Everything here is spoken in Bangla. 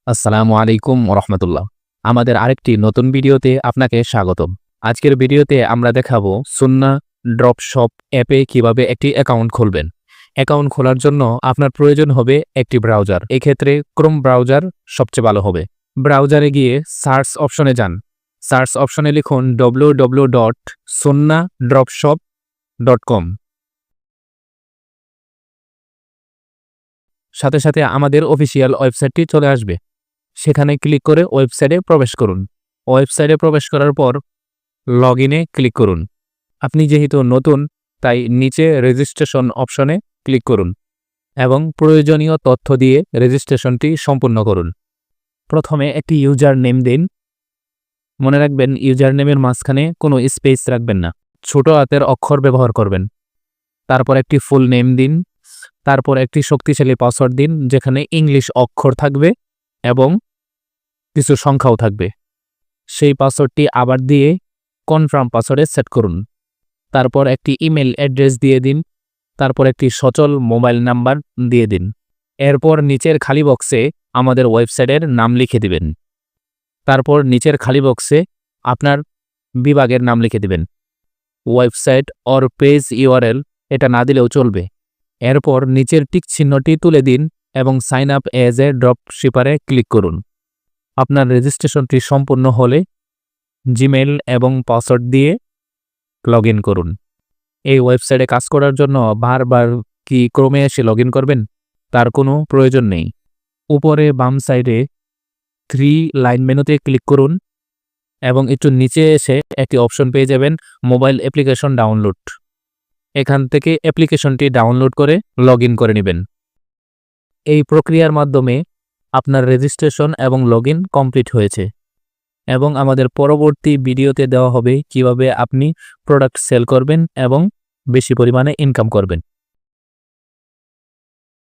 আসসালামু আলাইকুম রহমতুল্লাহ। আমাদের আরেকটি নতুন ভিডিওতে আপনাকে স্বাগতম। আজকের ভিডিওতে আমরা দেখাবো সুন্নাহ ড্রপশপ অ্যাপে কিভাবে একটি অ্যাকাউন্ট খুলবেন। অ্যাকাউন্ট খোলার জন্য আপনার প্রয়োজন হবে একটি ব্রাউজার। এক্ষেত্রে ক্রোম ব্রাউজার সবচেয়ে ভালো হবে। ব্রাউজারে গিয়ে সার্চ অপশনে যান। সার্চ অপশনে লিখুন www.sunnadropshop.com। সাথে সাথে আমাদের অফিসিয়াল ওয়েবসাইটটি চলে আসবে। সেখানে ক্লিক করে ওয়েবসাইটে প্রবেশ করুন। ওয়েবসাইটে প্রবেশ করার পর লগইনে ক্লিক করুন। আপনি যেহেতু নতুন তাই নিচে রেজিস্ট্রেশন অপশনে ক্লিক করুন এবং প্রয়োজনীয় তথ্য দিয়ে রেজিস্ট্রেশনটি সম্পূর্ণ করুন। প্রথমে একটি ইউজার নেম দিন। মনে রাখবেন ইউজার নেমের মাঝখানে কোনো স্পেস রাখবেন না, ছোট হাতের অক্ষর ব্যবহার করবেন। তারপর একটি ফুল নেম দিন। তারপর একটি শক্তিশালী পাসওয়ার্ড দিন যেখানে ইংলিশ অক্ষর থাকবে এবং কিছু সংখ্যাও থাকবে। সেই পাসওয়ার্ডটি আবার দিয়ে কনফার্ম পাসওয়ার্ডে সেট করুন। তারপর একটি ইমেল অ্যাড্রেস দিয়ে দিন। তারপর একটি সচল মোবাইল নাম্বার দিয়ে দিন। এরপর নিচের খালি বক্সে আমাদের ওয়েবসাইটের নাম লিখে দিবেন। তারপর নিচের খালি বক্সে আপনার বিভাগের নাম লিখে দিবেন। ওয়েবসাইট অর পেজ ইউআরএল এটা না দিলেও চলবে। এরপর নিচের টিক চিহ্নটি তুলে দিন এবং সাইন আপ এজ এ ড্রপশিপারে ক্লিক করুন। আপনার রেজিস্ট্রেশনটি সম্পূর্ণ হলে জিমেইল এবং পাসওয়ার্ড দিয়ে লগ ইন করুন। এই ওয়েবসাইটে কাজ করার জন্য বারবার কি ক্রমে এসে লগ ইন করবেন তার কোনো প্রয়োজন নেই। উপরে বাম সাইডে 3 লাইন মেনুতে ক্লিক করুন এবং একটু নিচে এসে একটি অপশন পেয়ে যাবেন মোবাইল অ্যাপ্লিকেশন ডাউনলোড। এখান থেকে অ্যাপ্লিকেশনটি ডাউনলোড করে লগ ইন করে নেবেন। এই প্রক্রিয়ার মাধ্যমে আপনার রেজিস্ট্রেশন এবং লগ ইন কমপ্লিট হয়েছে এবং আমাদের পরবর্তী ভিডিওতে দেওয়া হবে কিভাবে আপনি প্রোডাক্ট সেল করবেন এবং বেশি পরিমাণে ইনকাম করবেন।